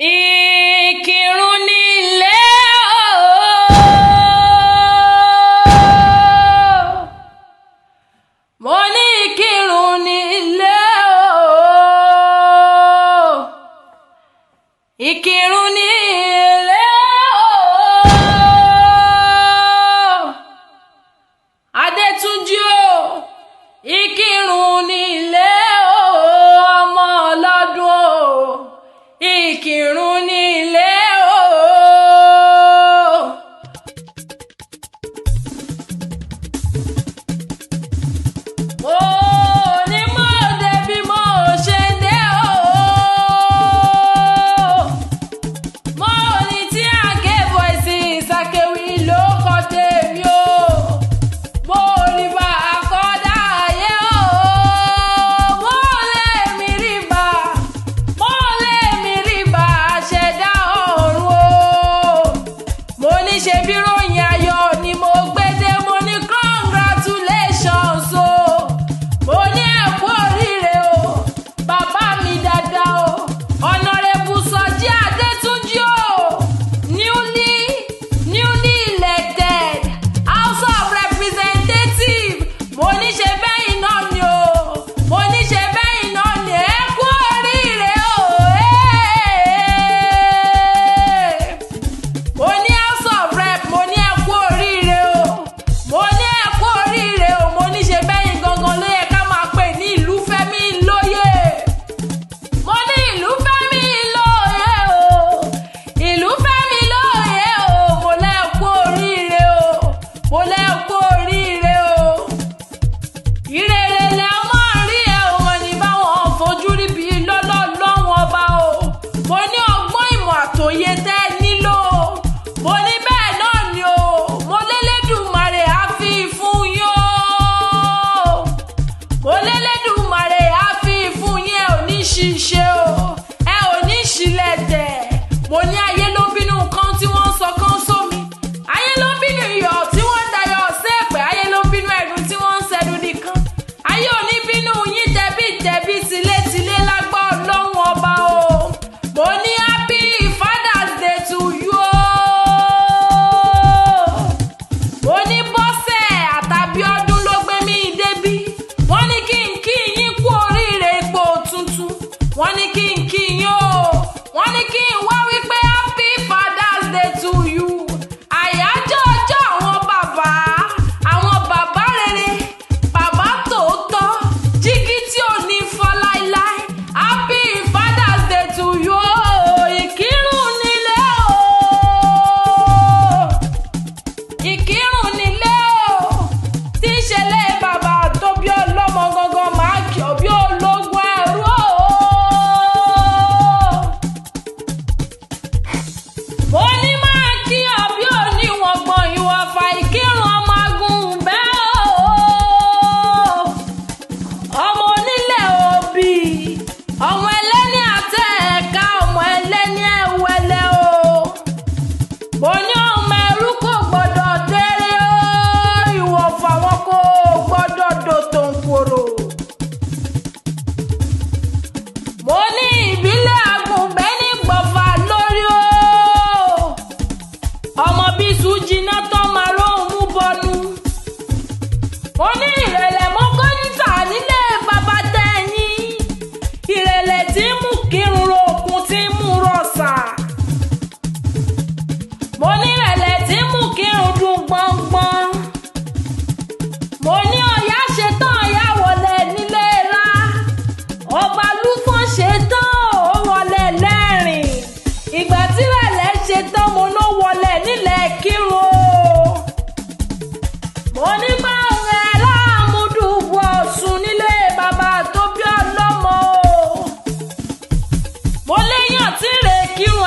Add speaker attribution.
Speaker 1: Ìkìrun nílé mo ní ìkìrun nílé ìkìrun nílé Adétúnjí ìkìrun nílé ọmọ ọlọ́dún ìkìrun nílé mo ní mo dé bí mo ṣe dé mo ní tí àké voices akéwì ló kọ tèmi mo ní bá àkọ́dá ayé mo lè mí rí bá ṣẹ̀dá ọ̀run mo ní ṣe bí ròyìn ayọ̀ ni mo gbé dé mo ní congratulations mo ní ẹ kú oríire bàbá mi dáadáa Honorable Sọjí Adétúnjí newly elected House of Representatives mo ní ṣe bẹ́yìn náà ni mo ní ṣe bẹ́yìn náà ni ẹ kú oríire mo ní House of Rep mo ní ẹ kú oríire mo ní ẹ kú oríire mo ní ṣe bẹ́yìn gangan ló yẹ ká máa pè ní ìlú Fẹ́mi lóyè mo ní ìlú Fẹ́mi lóyè ìlú Fẹ́mi lóyè mo lẹ kú oríire mo lẹ kú oríire ìrere lẹ mọ rí wọn ní báwọn fojú rí bí lọ́lọ́lọ́wọ́n ọba mo ní ọgbọ́n ìmọ̀ àtòyé tẹ́ nílò mo ní bẹ́ẹ̀ náà ni mo lélẹ́dùmarè á fi fún yín mo lélẹ́dùmarè á fi fún yín ẹ ò ní ṣiṣẹ́ ẹ ò ní ṣílẹ̀ tẹ̀ mo ní ayé ló bínú kan tí wọ́n sọ kan sómi ayé ló bínú iyọ̀ tí wọ́n dayọ̀ sẹ́ẹ̀pẹ̀ ayé ló bínú ẹ̀dùn tí wọ́n ń ṣẹ́dùn nìkan ayé ò ní bínú yín tẹ̀bí tilétilé lágbọ́ ọlọ́run ọba mo ní happy Father's Day to you mo ní Bọ́sẹ̀ àtàbíọ́dún ló gbé mi débí wọ́n ní kí n kí yín kú oríire ipò tuntun wọ́n ní kí n kí yín wọ́n ní kí n wá wípé happy Father's Day to you àyájọ́ ọjọ́ àwọn bàbá rere bàbá tòótọ́ jígí tí ò ní fọ́ láíláí happy Father's Day to you ìkírun nílé ìkírun nílé tí í ṣe lé bàbá tó bí ọlọ́mọ gangan máa kí ọ bí ológun ẹrú mo ní máa kí ọ bí oníwọ̀n gbọ̀n ìwọ̀n fà ìkírun ọmọ agun bẹ́ẹ̀ ọmọ onílẹ̀ òbí ọmọ ẹlẹ́ni àtẹ ẹ̀ka ọmọ ẹlẹ́ni ẹ̀wẹ̀lẹ̀ mo ní ọmọ ẹrú kò gbọ́dọ̀ déré ìwọ̀fà wọn kò gbọ́dọ̀ dòtò nkòrò mo ní ìbílẹ̀ àgùnbẹ́ ní gbọ̀fà lórí ọmọ bíi sùjìnà tó máa lóhùn mú bọnu mo ní ìrẹ̀lẹ̀ mọ́kànlá nílé bàbá tẹ̀yìn ìrẹ̀lẹ̀ tí mú kírun rokun tí mú rọ̀ṣà mo ní ìrẹ̀lẹ̀ tí mú kírun dùn gbọ̀ngbọ̀n mo ní ọ̀yá ṣetán ọ̀yá wọlé nílé ra ọba lúfọ́n ṣetán ó wọlé lẹ́rìn ìgbà tí ìrẹ̀lẹ̀ ṣetán mo ló wọlé nílẹ̀ kírun mo ní gbọ̀ngàn láàmúdùbọ̀ ọ̀sùn nílé bàbá tó bí ọlọ́mọ mo léyàn tí rè kírun